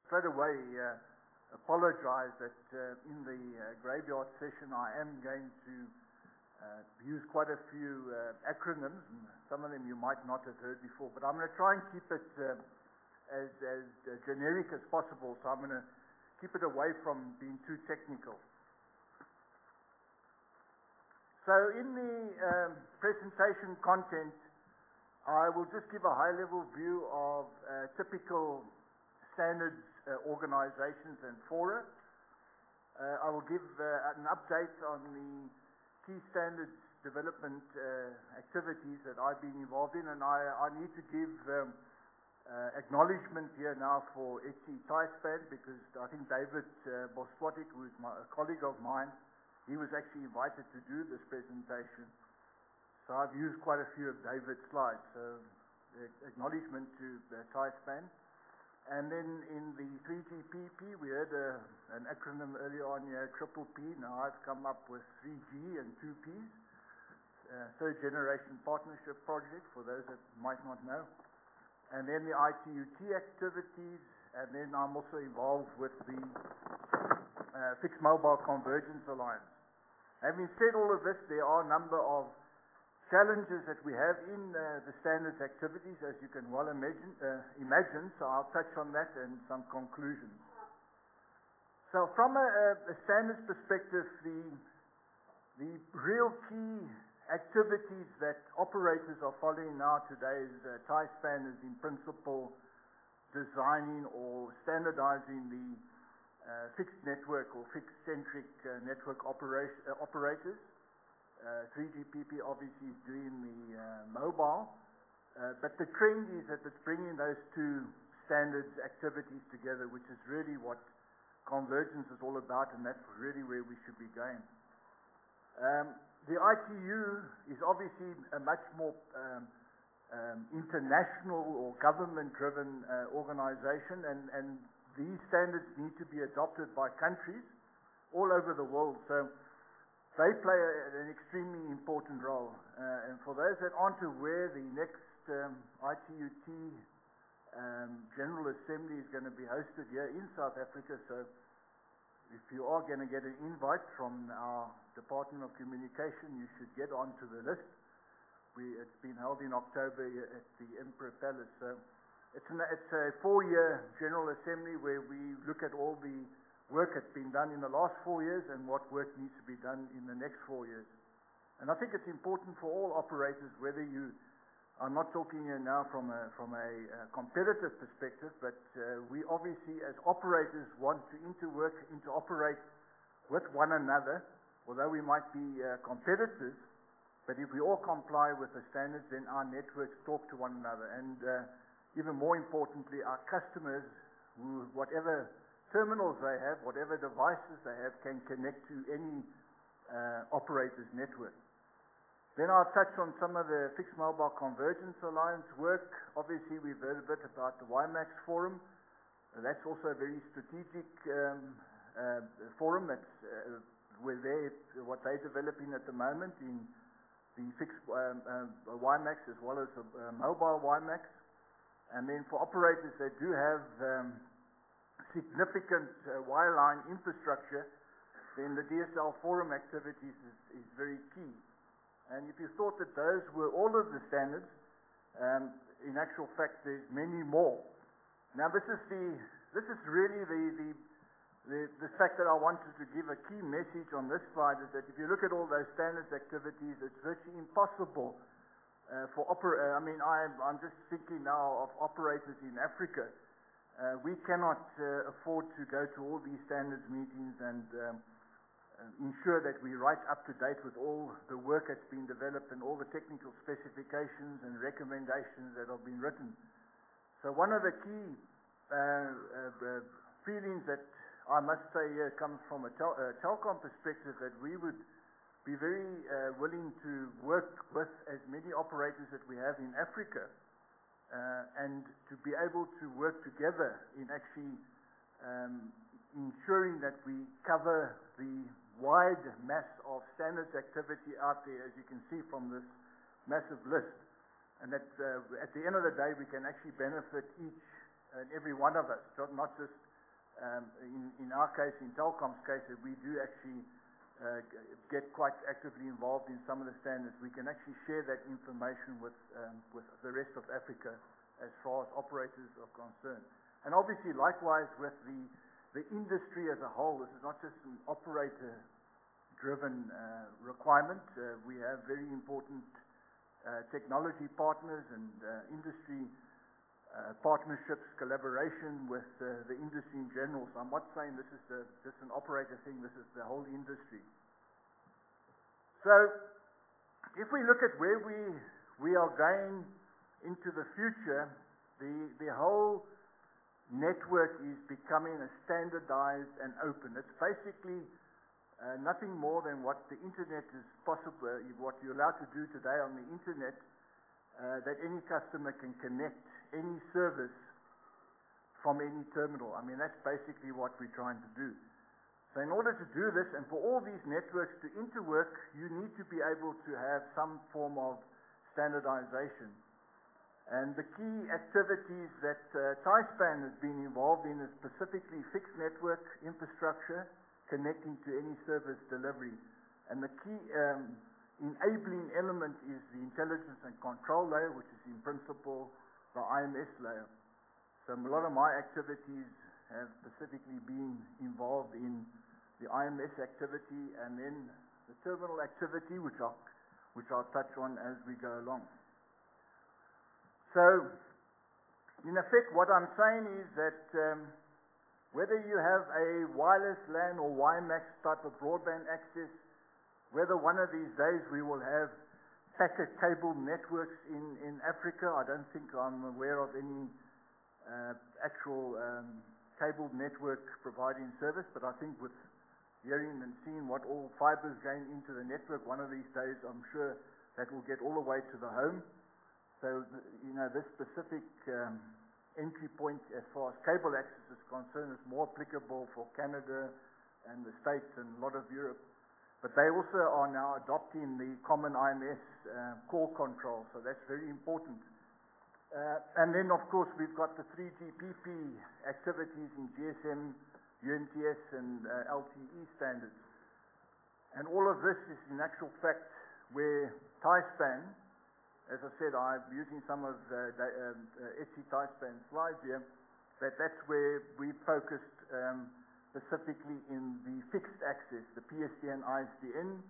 straight away apologize that in the graveyard session I am going to use quite a few acronyms, and some of them you might not have heard before, but I'm going to try and keep it as generic as possible, so I'm going to keep it away from being too technical. So in the presentation content, I will just give a high-level view of typical standards organizations and fora. I will give an update on the key standards development activities that I've been involved in, and I need to give acknowledgement here now for Etsy Tyspan, because I think David Boswatik, who is a colleague of mine, he was actually invited to do this presentation. So I've used quite a few of David's slides. So acknowledgement to Tyspan. And then in the 3GPP, we heard an acronym earlier on here, triple P. Now I've come up with 3G and 2 Ps. Third Generation Partnership Project, for those that might not know. And then the ITUT activities. And then I'm also involved with the Fixed Mobile Convergence Alliance. Having said all of this, there are a number of challenges that we have in the standards activities, as you can well imagine, so I'll touch on that and some conclusions. So from a standards perspective, the real key activities that operators are following now today is Tyspan is in principle designing or standardizing the fixed network or fixed-centric network operators. 3GPP obviously is doing the mobile, but the trend is that it's bringing those two standards activities together, which is really what convergence is all about, and that's really where we should be going. The ITU is obviously a much more international or government-driven organization, and these standards need to be adopted by countries all over the world. So they play an extremely important role. And for those that aren't aware, the next ITUT General Assembly is going to be hosted here in South Africa. So if you are going to get an invite from our Department of Communication, you should get onto the list. It's been held in October at the Emperor Palace. So it's a 4-year General Assembly where we look at all the work that's been done in the last 4 years and what work needs to be done in the next 4 years. And I think it's important for all operators, whether you are not talking here now from a competitive perspective, but we obviously as operators want to interoperate with one another, although we might be competitors, but if we all comply with the standards, then our networks talk to one another. And even more importantly, our customers, who, whatever terminals they have, whatever devices they have, can connect to any operator's network. Then I'll touch on some of the Fixed Mobile Convergence Alliance work. Obviously, we've heard a bit about the WiMAX Forum. That's also a very strategic forum. That's what they're developing at the moment in the fixed WiMAX as well as the mobile WiMAX. And then for operators that do have significant wireline infrastructure, then the DSL forum activities is very key. And if you thought that those were all of the standards, in actual fact there's many more. Now this is really the fact that I wanted to give a key message on this slide, is that if you look at all those standards activities, it's virtually impossible I'm just thinking now of operators in Africa. We cannot afford to go to all these standards meetings and ensure that we're right up to date with all the work that's been developed and all the technical specifications and recommendations that have been written. So one of the key feelings that I must say comes from a telecom perspective, that we would be very willing to work with as many operators that we have in Africa, and to be able to work together in actually ensuring that we cover the wide mass of standards activity out there, as you can see from this massive list. And that at the end of the day, we can actually benefit each and every one of us, not just in our case, in Telkom's case, that we do actually get quite actively involved in some of the standards. We can actually share that information with the rest of Africa as far as operators are concerned. And obviously, likewise, with the industry as a whole, this is not just an operator-driven requirement. We have very important technology partners and industry partnerships, collaboration with the industry in general. So I'm not saying this is just an operator thing, this is the whole industry. So if we look at where we are going into the future, the whole network is becoming a standardized and open. It's basically nothing more than what the internet is possible, what you're allowed to do today on the internet, that any customer can connect any service from any terminal. I mean, that's basically what we're trying to do. So in order to do this, and for all these networks to interwork, you need to be able to have some form of standardization. And the key activities that TISPAN has been involved in is specifically fixed network infrastructure connecting to any service delivery. And the key enabling element is the intelligence and control layer, which is in principle the IMS layer. So a lot of my activities have specifically been involved in the IMS activity and then the terminal activity, which I'll touch on as we go along. So, in effect, what I'm saying is that whether you have a wireless LAN or WiMAX type of broadband access, whether one of these days we will have packet cable networks in Africa, I don't think I'm aware of any actual cable network providing service, but I think with hearing and seeing what all fibers going into the network, one of these days I'm sure that will get all the way to the home. So, this specific entry point as far as cable access is concerned is more applicable for Canada and the States and a lot of Europe. But they also are now adopting the common IMS call control, so that's very important. And then, of course, we've got the 3GPP activities in GSM, UMTS, and LTE standards. And all of this is in actual fact where TISPAN, as I said, I'm using some of Etsy TISPAN slides here, that's where we focused specifically in the fixed access, the PSTN, ISDN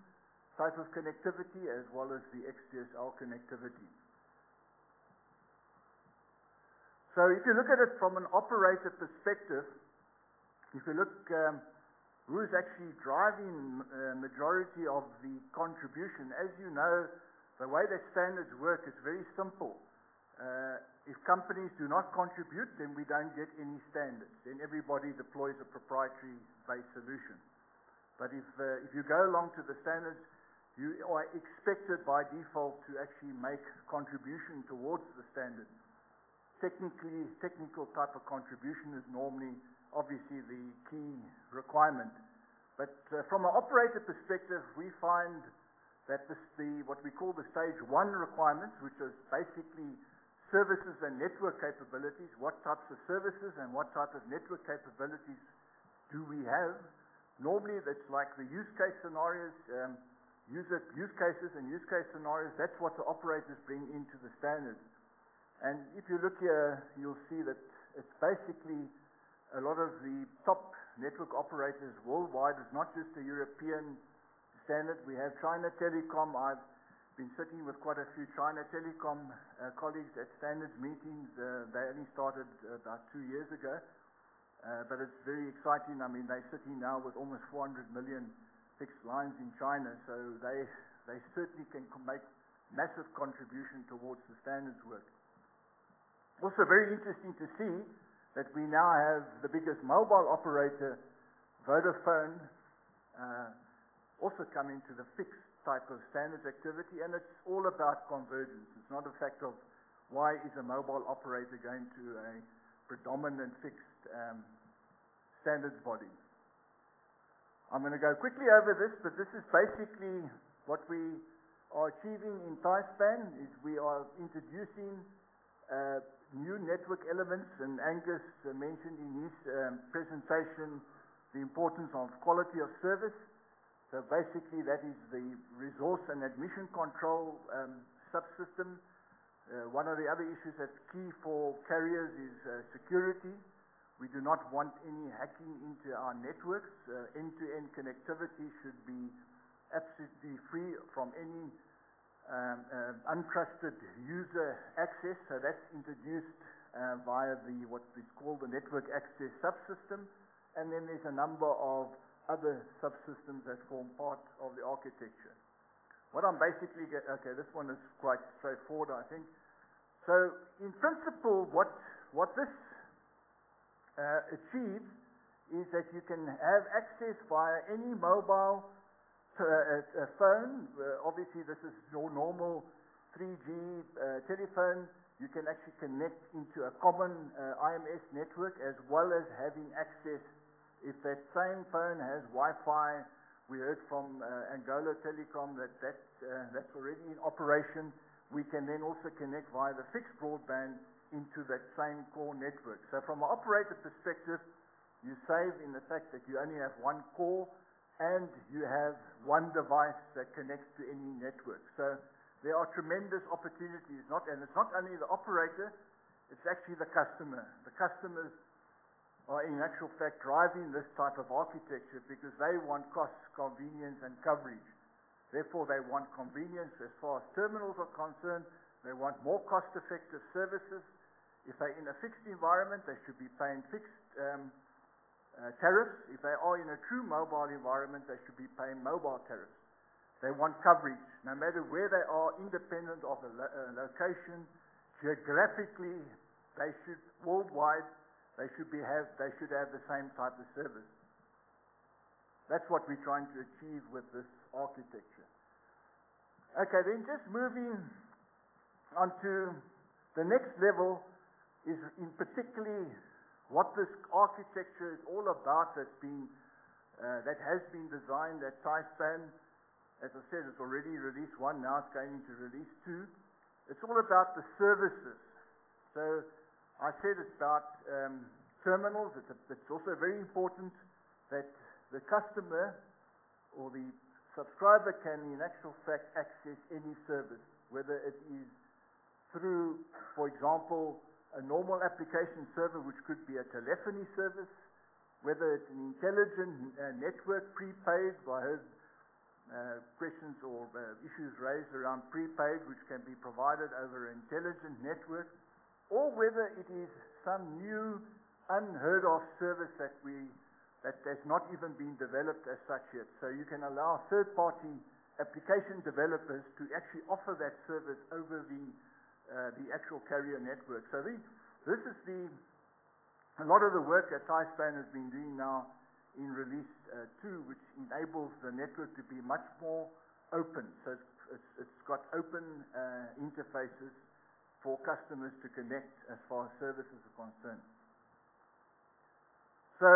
type of connectivity, as well as the XDSL connectivity. So if you look at it from an operator perspective, if you look who's actually driving majority of the contribution, as you know, the way that standards work is very simple. If companies do not contribute, then we don't get any standards. Then everybody deploys a proprietary-based solution. But if you go along to the standards, you are expected by default to actually make contribution towards the standard. Technical type of contribution is normally, obviously, the key requirement. But from an operator perspective, we find that what we call the stage 1 requirements, which is basically services and network capabilities, what types of services and what type of network capabilities do we have? Normally, that's like the use case scenarios, use cases and use case scenarios. That's what the operators bring into the standards. And if you look here, you'll see that it's basically a lot of the top network operators worldwide. It's not just a European standard. We have China Telecom. I've been sitting with quite a few China Telecom colleagues at standards meetings. They only started about 2 years ago, but it's very exciting. I mean, they're sitting now with almost 400 million fixed lines in China, so they certainly can make massive contribution towards the standards work. Also very interesting to see that we now have the biggest mobile operator, Vodafone, also coming to the fixed type of standards activity, and it's all about convergence. It's not a fact of why is a mobile operator going to a predominant fixed standards body. I'm going to go quickly over this, but this is basically what we are achieving in TISPAN, is we are introducing new network elements, and Angus mentioned in his presentation the importance of quality of service. So basically that is the resource and admission control subsystem. One of the other issues that's key for carriers is security. We do not want any hacking into our networks. End-to-end connectivity should be absolutely free from any untrusted user access. So that's introduced via what is called the network access subsystem. And then there's a number of other subsystems that form part of the architecture. What I'm basically okay, this one is quite straightforward, I think. So in principle, what this achieves is that you can have access via any mobile phone. Obviously, this is your normal 3G telephone. You can actually connect into a common IMS network, as well as having access. If that same phone has Wi-Fi, we heard from Angola Telecom that's already in operation. We can then also connect via the fixed broadband into that same core network. So from an operator perspective, you save in the fact that you only have one core and you have one device that connects to any network. So there are tremendous opportunities, and it's not only the operator, it's actually the customer. The customers are in actual fact driving this type of architecture because they want cost, convenience, and coverage. Therefore, they want convenience as far as terminals are concerned. They want more cost-effective services. If they're in a fixed environment, they should be paying fixed tariffs. If they are in a true mobile environment, they should be paying mobile tariffs. They want coverage, no matter where they are, independent of the location. Geographically, they should worldwide. They should have the same type of service. That's what we're trying to achieve with this architecture. Okay, then just moving on to the next level is in particularly what this architecture is all about that has been designed at TISPAN. As I said, it's already release 1, now it's going into release 2. It's all about the services. So I said it's about terminals. It's also very important that the customer or the subscriber can, in actual fact, access any service, whether it is through, for example, a normal application server, which could be a telephony service, whether it's an intelligent network prepaid. I heard questions or issues raised around prepaid, which can be provided over an intelligent network, or whether it is some new, unheard of service that has not even been developed as such yet. So you can allow third-party application developers to actually offer that service over the actual carrier network. So this is a lot of the work that TISPAN has been doing now in release 2, which enables the network to be much more open. So it's got open interfaces for customers to connect as far as services are concerned. So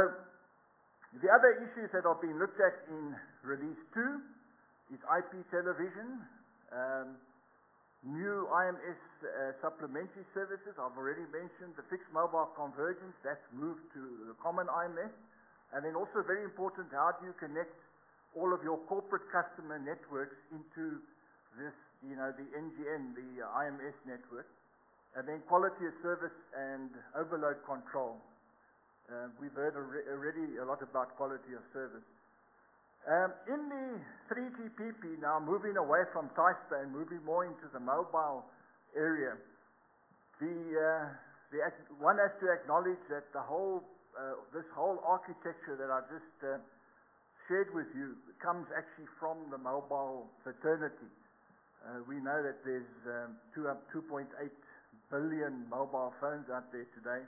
the other issues that are being looked at in release 2 is IP television, new IMS supplementary services. I've already mentioned the fixed mobile convergence, that's moved to the common IMS. And then also very important, how do you connect all of your corporate customer networks into this, the NGN, the IMS network. And then quality of service and overload control. We've heard already a lot about quality of service. In the 3GPP now, moving away from TISPAN, moving more into the mobile area, one has to acknowledge that this whole architecture that I just shared with you comes actually from the mobile fraternity. We know that there's 2.8 billion mobile phones out there today.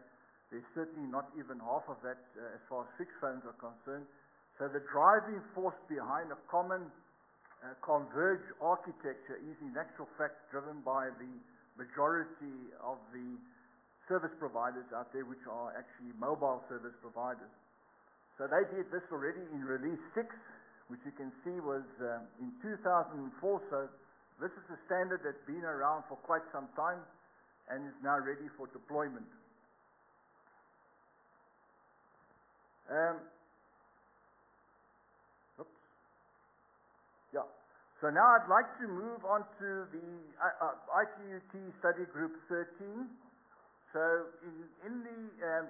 There's certainly not even half of that as far as fixed phones are concerned. So the driving force behind a common converged architecture is in actual fact driven by the majority of the service providers out there, which are actually mobile service providers. So they did this already in release 6, which you can see was in 2004. So this is a standard that's been around for quite some time. and is now ready for deployment. Oops. Yeah. So now I'd like to move on to the ITUT Study Group 13. So in the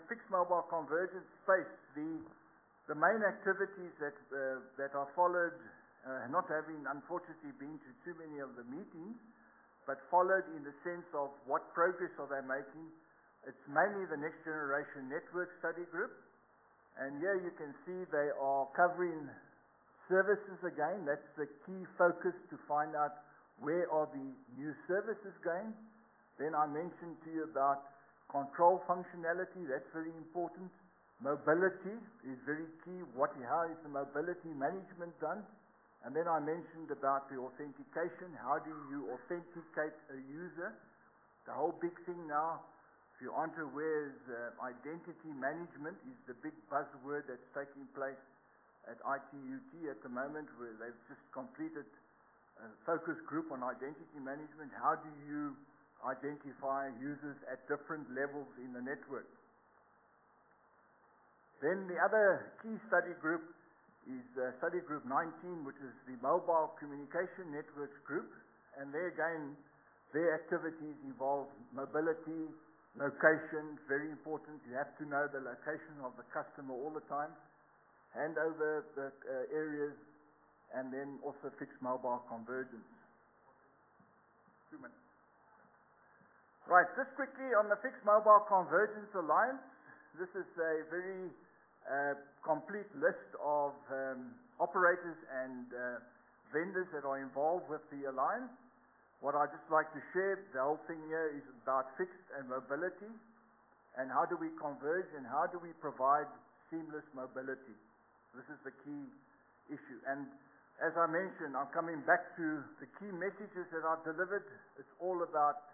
fixed mobile convergence space, the main activities that are followed, not having unfortunately been to too many of the meetings, but followed in the sense of what progress are they making. It's mainly the next generation network study group. And here you can see they are covering services again. That's the key focus, to find out where are the new services going. Then I mentioned to you about control functionality. That's very important. Mobility is very key. How is the mobility management done? And then I mentioned about the authentication. How do you authenticate a user? The whole big thing now, if you aren't aware, is identity management is the big buzzword that's taking place at ITUT at the moment, where they've just completed a focus group on identity management. How do you identify users at different levels in the network? Then the other key study group is study group 19, which is the mobile communication networks group. And there again, their activities involve mobility, location, very important. You have to know the location of the customer all the time. Hand over the areas, and then also fixed mobile convergence. 2 minutes. Right, just quickly on the Fixed Mobile Convergence Alliance. This is a very complete list of operators and vendors that are involved with the alliance. What I'd just like to share, the whole thing here is about fixed and mobility, and how do we converge and how do we provide seamless mobility. This is the key issue. And as I mentioned, I'm coming back to the key messages that I've delivered. It's all about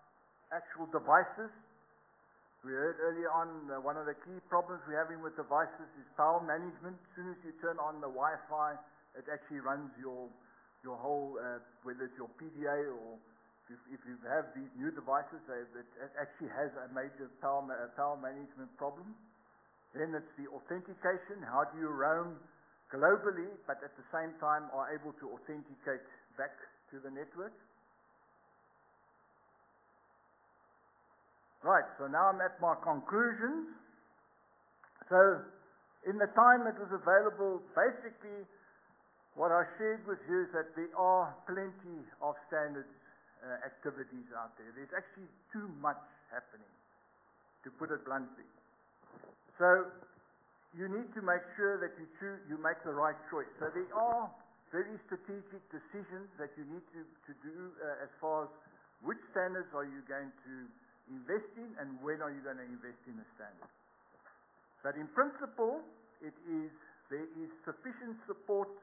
actual devices. We heard earlier on one of the key problems we're having with devices is power management. As soon as you turn on the Wi-Fi, it actually runs your whole, whether it's your PDA or if you have these new devices, it actually has a major power management problem. Then it's the authentication. How do you roam globally, but at the same time are able to authenticate back to the network? Right, so now I'm at my conclusions. So, in the time that was available, basically what I shared with you is that there are plenty of standards activities out there. There's actually too much happening, to put it bluntly. So, you need to make sure that you make the right choice. So there are very strategic decisions that you need to do as far as which standards are you going to invest in and when are you going to invest in a standard. But in principle, there is sufficient support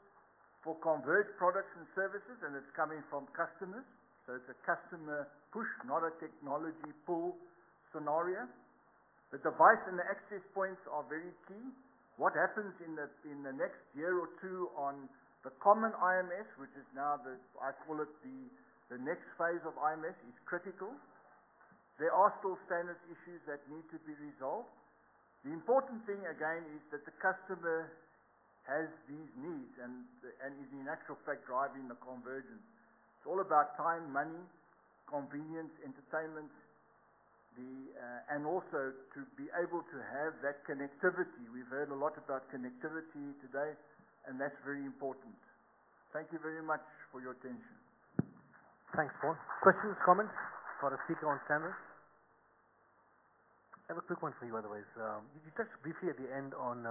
for converged products and services, and it's coming from customers. So it's a customer push, not a technology pull scenario. The device and the access points are very key. What happens in the next year or two on the common IMS, which is now I call it the next phase of IMS, is critical. There are still standards issues that need to be resolved. The important thing again is that the customer has these needs and is in actual fact driving the convergence. It's all about time, money, convenience, entertainment, and also to be able to have that connectivity. We've heard a lot about connectivity today, and that's very important. Thank you very much for your attention. Thanks, Paul. Questions, comments for a speaker on standards? I have a quick one for you otherwise. You touched briefly at the end on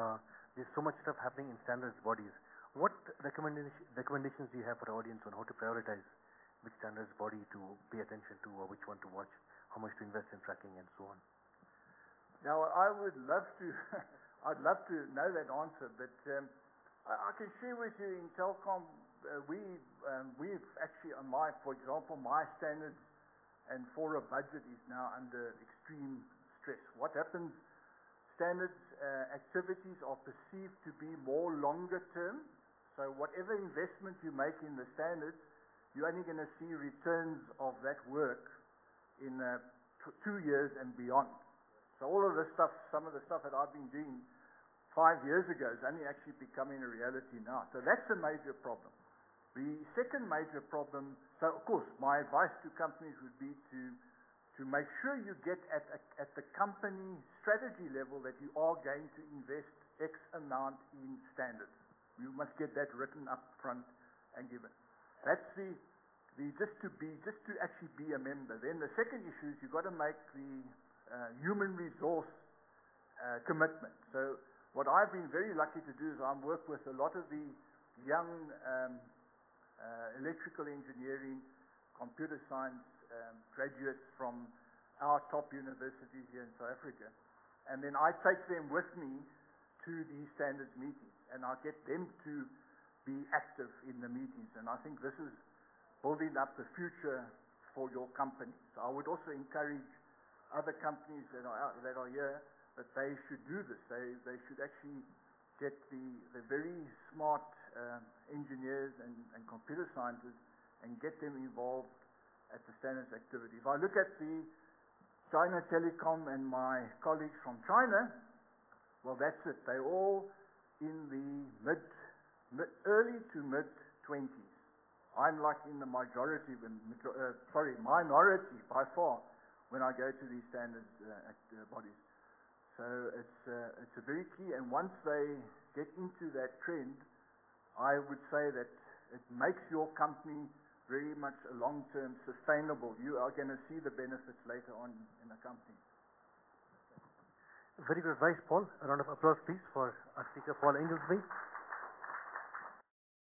there's so much stuff happening in standards bodies. What recommendations do you have for the audience on how to prioritize which standards body to pay attention to or which one to watch, how much to invest in tracking and so on? Now, I would love to, I'd love to know that answer, but I can share with you in Telkom, we've actually, for example, my standards and for a budget is now under extreme stress. What happens, standards activities are perceived to be more longer term, so whatever investment you make in the standards, you're only going to see returns of that work in 2 years and beyond. So all of this stuff, some of the stuff that I've been doing 5 years ago is only actually becoming a reality now. So that's a major problem. The second major problem, so of course my advice to companies would be to make sure you get at the company strategy level that you are going to invest X amount in standards. You must get that written up front and given. That's just to actually be a member. Then the second issue is you've got to make the human resource commitment. So what I've been very lucky to do is I work with a lot of the young electrical engineering, computer science graduates from our top universities here in South Africa. And then I take them with me to these standards meetings, and I get them to be active in the meetings. And I think this is building up the future for your company. So I would also encourage other companies that are here that they should do this. They should actually get the very smart engineers and computer scientists and get them involved at the standards activity. If I look at the China Telecom and my colleagues from China, well, that's it. They're all in the early to mid-20s. I'm like in the minority by far when I go to these standards bodies. So it's a very key, and once they get into that trend, I would say that it makes your company very much a long-term sustainable. You are going to see the benefits later on in the company. Very good advice, Paul. A round of applause, please, for our speaker, Paul Inglesby.